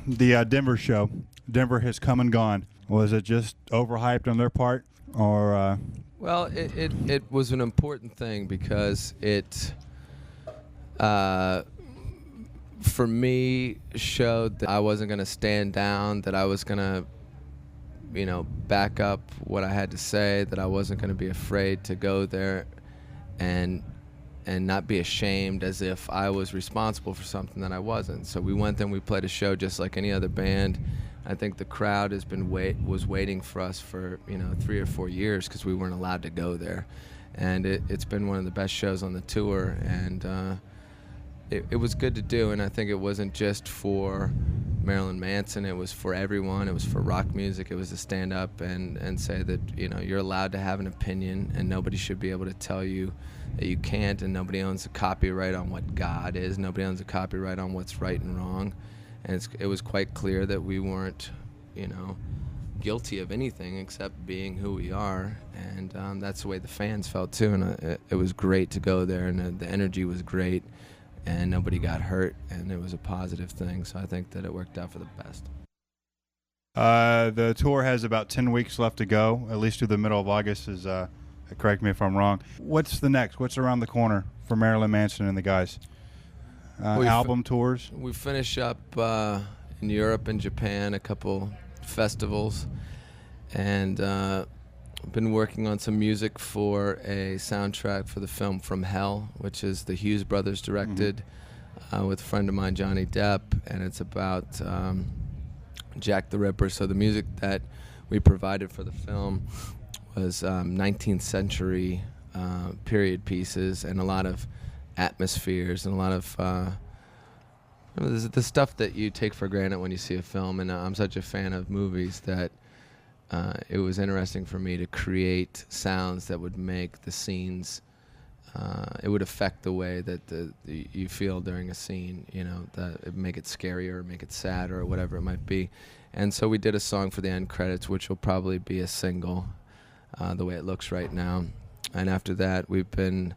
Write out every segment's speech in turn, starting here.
the Denver show. Denver has come and gone. Was it just overhyped on their part, or? Well, it was an important thing because it, for me, showed that I wasn't going to stand down, that I was going to, back up what I had to say, that I wasn't going to be afraid to go there and not be ashamed as if I was responsible for something that I wasn't. So we went there and we played a show just like any other band. I think the crowd was waiting for us for 3 or 4 years because we weren't allowed to go there, and it's been one of the best shows on the tour, and it was good to do. And I think it wasn't just for Marilyn Manson; it was for everyone. It was for rock music. It was to stand up and say that you're allowed to have an opinion, and nobody should be able to tell you that you can't, and nobody owns a copyright on what God is. Nobody owns a copyright on what's right and wrong. And it was quite clear that we weren't, guilty of anything except being who we are. And that's the way the fans felt, too. And it was great to go there, and the energy was great, and nobody got hurt, and it was a positive thing. So I think that it worked out for the best. The tour has about 10 weeks left to go, at least through the middle of August. Correct me if I'm wrong. What's the next? What's around the corner for Marilyn Manson and the guys? Album tours? We finish up in Europe and Japan, a couple festivals, and been working on some music for a soundtrack for the film From Hell, which is the Hughes brothers directed, with a friend of mine, Johnny Depp, and it's about Jack the Ripper. So the music that we provided for the film was 19th century period pieces, and a lot of atmospheres and a lot of the stuff that you take for granted when you see a film. And I'm such a fan of movies that it was interesting for me to create sounds that would make the scenes, it would affect the way that you feel during a scene, that it make it scarier, make it sadder, or whatever it might be. And so we did a song for the end credits, which will probably be a single, the way it looks right now. And after that, we've been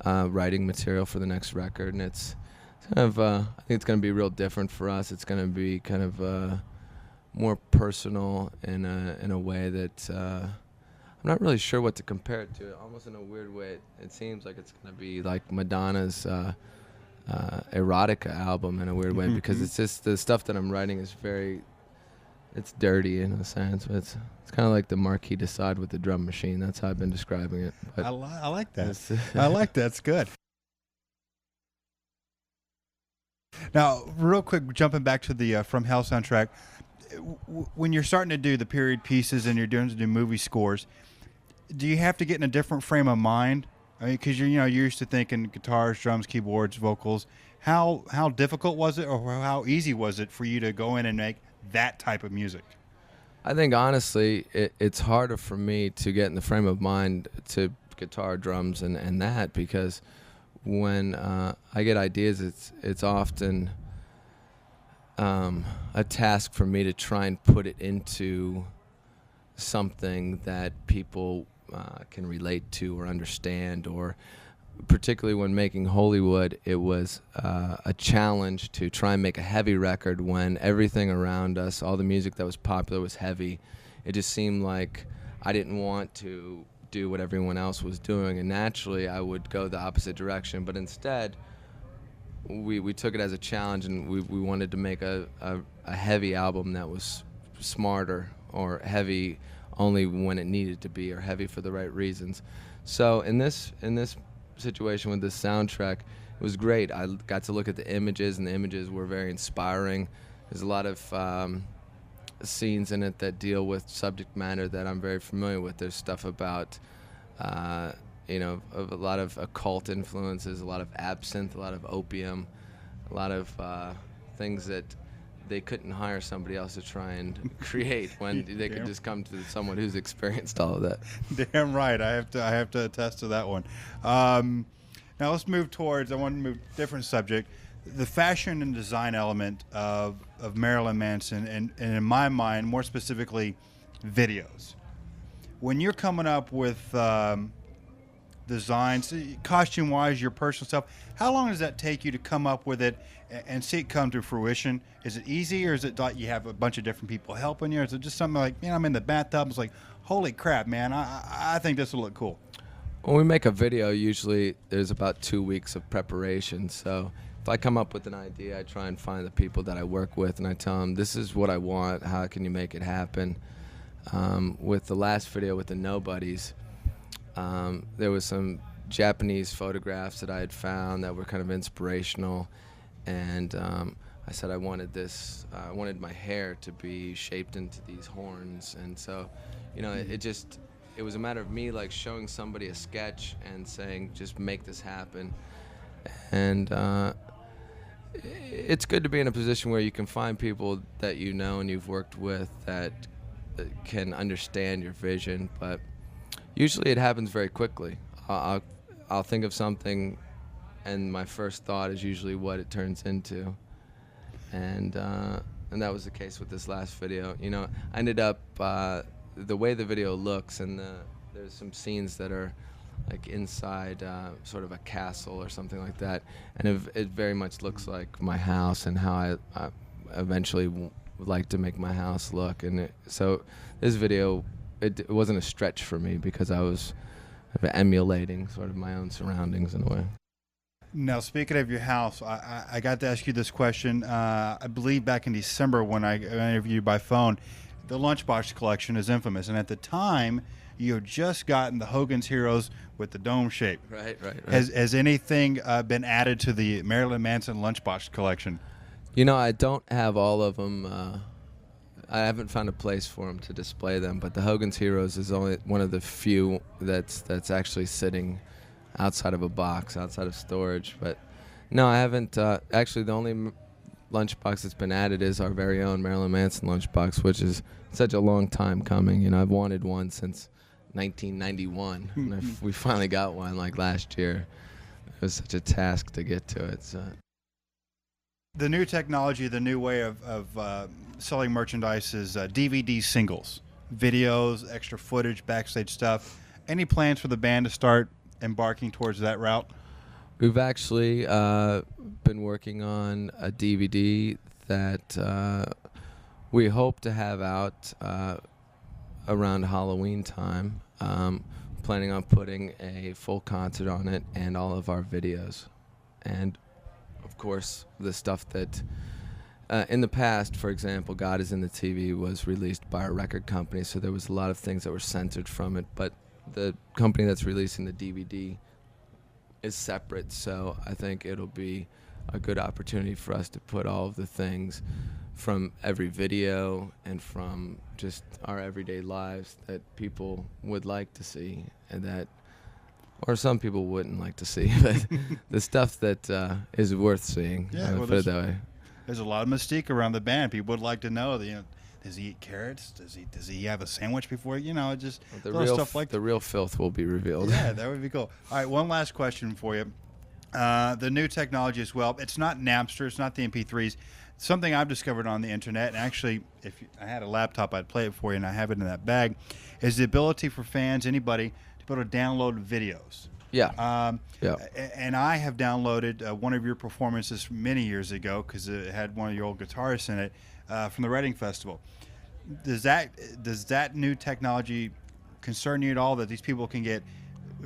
writing material for the next record, and it's kind of I think it's going to be real different for us. It's going to be kind of more personal in a way that I'm not really sure what to compare it to. Almost in a weird way, it seems like it's going to be like Madonna's erotica album in a weird way, because it's just the stuff that I'm writing is it's dirty in a sense, but it's kind of like the Marquis de Sade with the drum machine. That's how I've been describing it. But I like that. I like that. It's good. Now, real quick, jumping back to the From Hell soundtrack, when you're starting to do the period pieces and you're doing the movie scores, do you have to get in a different frame of mind? I mean, because you're used to thinking guitars, drums, keyboards, vocals. How difficult was it, or how easy was it for you to go in and make that type of music? I think honestly, it's harder for me to get in the frame of mind to guitar, drums, and that, because when I get ideas, it's often a task for me to try and put it into something that people can relate to or understand, or particularly when making Hollywood, it was a challenge to try and make a heavy record when everything around us, all the music that was popular, was heavy. It just seemed like I didn't want to do what everyone else was doing, and naturally I would go the opposite direction. But instead, we took it as a challenge, and we wanted to make a heavy album that was smarter, or heavy only when it needed to be, or heavy for the right reasons. So in this situation with this soundtrack, it was great. I got to look at the images, and the images were very inspiring. There's a lot of scenes in it that deal with subject matter that I'm very familiar with. There's stuff about a lot of occult influences, a lot of absinthe, a lot of opium, a lot of things that they couldn't hire somebody else to try and create when they could just come to someone who's experienced all of that. Damn right. I have to attest to that one. Now let's move towards, I want to move different subject, the fashion and design element of Marilyn Manson, and in my mind, more specifically, videos. When you're coming up with designs, costume wise, your personal stuff. How long does that take you to come up with it and see it come to fruition? Is it easy, or is it like you have a bunch of different people helping you, or is it just something like, I'm in the bathtub, it's like, holy crap, man, I think this will look cool? When we make a video, usually there's about 2 weeks of preparation. So if I come up with an idea, I try and find the people that I work with, and I tell them, this is what I want, how can you make it happen? With the last video with the Nobodies, there was some Japanese photographs that I had found that were kind of inspirational, and I said I wanted this, I wanted my hair to be shaped into these horns, and so, it was a matter of me like showing somebody a sketch and saying, just make this happen. And it's good to be in a position where you can find people that you know and you've worked with that can understand your vision, but usually it happens very quickly. I'll think of something, and my first thought is usually what it turns into. And that was the case with this last video. I ended up, the way the video looks, and there's some scenes that are like inside sort of a castle or something like that, and it very much looks like my house and how I eventually would like to make my house look. And so this video, it wasn't a stretch for me because I was emulating sort of my own surroundings in a way. Now, speaking of your house, I got to ask you this question. I believe back in December when I interviewed you by phone, the Lunchbox collection is infamous, and at the time, you had just gotten the Hogan's Heroes with the dome shape. Right. Has anything been added to the Marilyn Manson Lunchbox collection? I don't have all of them. I haven't found a place for them to display them, but the Hogan's Heroes is only one of the few that's actually sitting outside of a box, outside of storage. But no, I haven't. Actually, the only lunchbox that's been added is our very own Marilyn Manson lunchbox, which is such a long time coming. I've wanted one since 1991, and we finally got one like last year. It was such a task to get to it. So. The new technology, the new way of selling merchandise is DVD singles, videos, extra footage, backstage stuff. Any plans for the band to start embarking towards that route? We've actually been working on a DVD that we hope to have out around Halloween time. Planning on putting a full concert on it and all of our videos. And, of course, the stuff that in the past, for example, God Is in the TV was released by a record company, so there was a lot of things that were censored from it. But the company that's releasing the DVD is separate, so I think it'll be a good opportunity for us to put all of the things from every video and from just our everyday lives that people would like to see, and that, or some people wouldn't like to see, but the stuff that is worth seeing. Yeah, well, put it that way. There's a lot of mystique around the band. People would like to know that, does he eat carrots? Does he have a sandwich before? Just stuff like that. The real filth will be revealed. Yeah, that would be cool. All right, one last question for you. The new technology as well. It's not Napster. It's not the MP3s. Something I've discovered on the internet, and actually, I had a laptop, I'd play it for you, and I have it in that bag, is the ability for fans, anybody, to be able to download videos. Yeah. And I have downloaded one of your performances many years ago because it had one of your old guitarists in it from the Reading Festival. Does that new technology concern you at all, that these people can get?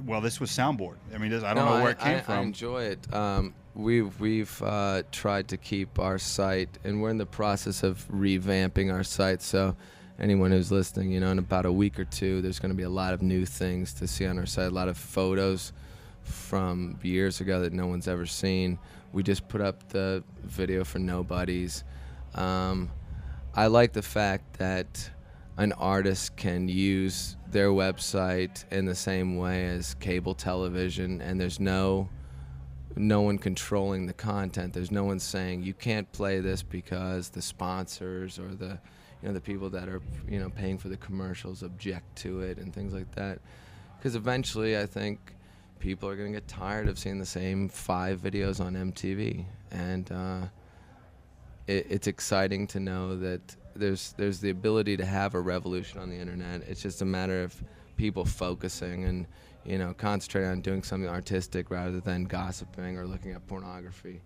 Well, this was soundboard. I don't know where it came from. I enjoy it. We've tried to keep our site, and we're in the process of revamping our site. So anyone who's listening, in about a week or two, there's going to be a lot of new things to see on our site, a lot of photos from years ago that no one's ever seen. We just put up the video for Nobodies. I like the fact that an artist can use their website in the same way as cable television, and there's no one controlling the content. There's no one saying you can't play this because the sponsors or the people that are paying for the commercials object to it and things like that. Because eventually, I think people are going to get tired of seeing the same 5 videos on MTV, and it's exciting to know that there's the ability to have a revolution on the internet. It's just a matter of people focusing, and concentrate on doing something artistic rather than gossiping or looking at pornography,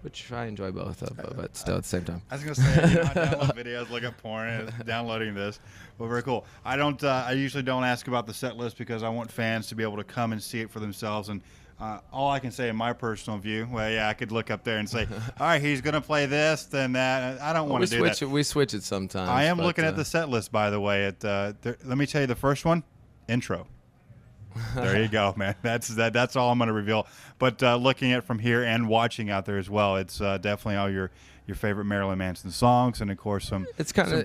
which I enjoy both of, but still at the same time. I was gonna say, I download videos, look at porn, and downloading this. Well, very cool. I don't. I usually don't ask about the set list because I want fans to be able to come and see it for themselves. And all I can say in my personal view, well, yeah, I could look up there and say, all right, he's gonna play this, then that. I don't want to do that. We switch it sometimes. I am looking at the set list, by the way. Let me tell you, the first one, intro. There you go, man. That's all I'm going to reveal. But looking at from here and watching out there as well, it's definitely all your favorite Marilyn Manson songs, and of course some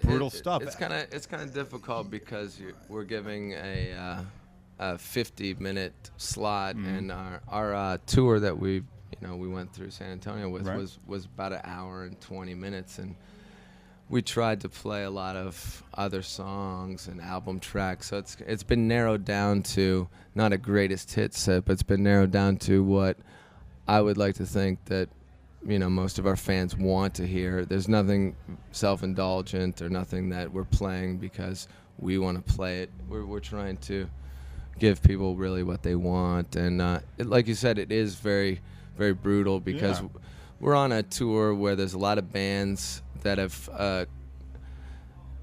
brutal stuff. It's kind of difficult because we're giving a 50-minute slot, and our tour that we went through San Antonio with was about an hour and 20 minutes, and we tried to play a lot of other songs and album tracks, so it's been narrowed down to not a greatest hit set, but it's been narrowed down to what I would like to think that most of our fans want to hear. There's nothing self-indulgent or nothing that we're playing because we want to play it. We're trying to give people really what they want, and like you said, it is very, very brutal because we're on a tour where there's a lot of bands that have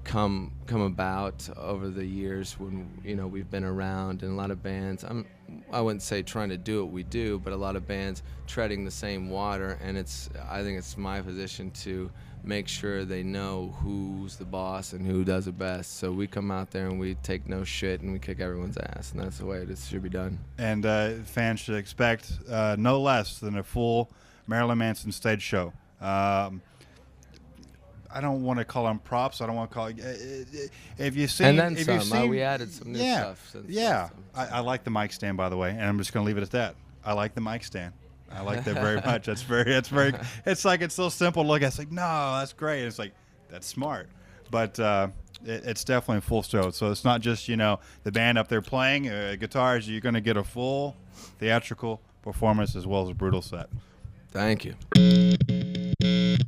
come about over the years when we've been around, and a lot of bands, I wouldn't say trying to do what we do, but a lot of bands treading the same water, and I think it's my position to make sure they know who's the boss and who does it best. So we come out there and we take no shit and we kick everyone's ass, and that's the way it should be done. And fans should expect no less than a full Marilyn Manson stage show. I don't want to call them props. I don't want to call if you see. And then some. We added some new stuff. I like the mic stand, by the way, and I'm just going to leave it at that. I like the mic stand. I like that very much. It's very. It's like it's so simple to look at. It's like, no, that's great. It's like, that's smart, but it's definitely a full show. So it's not just the band up there playing guitars. You're going to get a full theatrical performance as well as a brutal set. Thank you.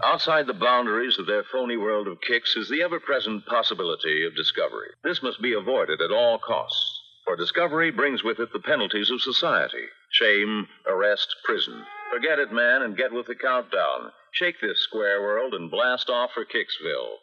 Outside the boundaries of their phony world of kicks is the ever-present possibility of discovery. This must be avoided at all costs, for discovery brings with it the penalties of society: shame, arrest, prison. Forget it, man, and get with the countdown. Shake this square world and blast off for Kicksville.